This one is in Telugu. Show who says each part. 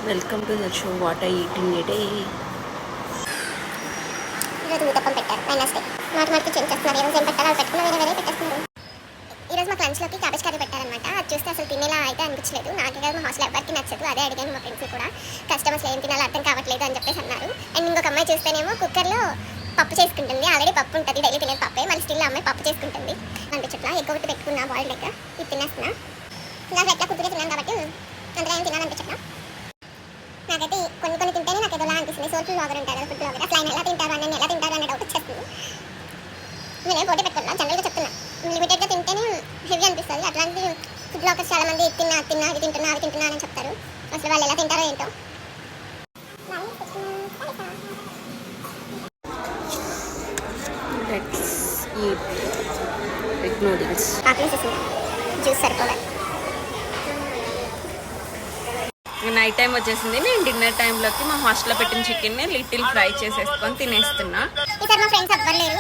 Speaker 1: Welcome to the show what I eating A day.
Speaker 2: ఈరోజు ఊతప్పం పెట్టారు వెనస్డే. మాటి చేంజ్ చేస్తున్నారు. ఈరోజు ఏం పెట్టారో అది పెట్టుకున్న వేరే పెట్టేస్తున్నారు. ఈరోజు మా లంచ్లోకి క్యాబేజ్ కర్రీ పెట్టారనమాట. అది చూస్తే అసలు తినేలా అయితే అనిపించలేదు. నాకే కాదు, మా హాస్టల్ ఎవరికి నచ్చదు. అదే అడిగాను మా ఫ్రెండ్స్ కూడా. కస్టమర్స్ ఏం తినాలో అర్థం కావట్లేదు అని చెప్పేసి అన్నారు. అండ్ ఇంకొక అమ్మాయి చూస్తేనేమో కుక్కర్లో పప్పు చేసుకుంటుంది. ఆల్రెడీ పప్పు ఉంటుంది, డైలీ తినేది పప్పే. మళ్ళీ స్టిల్ అమ్మాయి పప్పు చేసుకుంటుంది అనిపించట్లా. ఎగ్ ఒకటి పెట్టుకున్నా బాయిల్డ్ ఎగ్, ఇది తినేస్తున్నా. నాకు ఎట్లా కుదురుగా తిన్నాను కాబట్టి అందులో ఏం తినాలనిపించట్లా. నాకైతే కొన్ని తింటేనే నాకు ఏదోలా అనిపిస్తుంది. సోల్ బ్లాగర్ ఉంటారు కదా, ఫుడ్ బ్లాగర్, అసలు ఆయన ఎలా తింటారు అని ఎలా తింటారు అనే డౌట్ వచ్చేస్తుంది. నేనేం పోటీ పెట్టుకున్నా, జనరల్గా చెప్తున్నా. లిమిటెడ్గా తింటేనే హెవీ అనిపిస్తుంది. అట్లాంటి ఫుడ్ బ్లాగర్స్ చాలా మంది తిన్నా అది తింటున్నా అని చెప్తారు. అసలు వాళ్ళు ఎలా తింటారో ఏంటో.
Speaker 1: Let's eat egg noodles.
Speaker 2: ఆకలేసేసింది, జ్యూస్ సరిపోవాలి.
Speaker 1: నైట్ టైం వచ్చేసింది. నేను డిన్నర్ టైంలోకి మా హాస్టల్లో పెట్టిన చికెన్ని లిటిల్ ఫ్రై చేసేసుకొని తినేస్తున్నా.
Speaker 2: ఇక్కడ మా ఫ్రెండ్స్ ఎవ్వరు లేరు.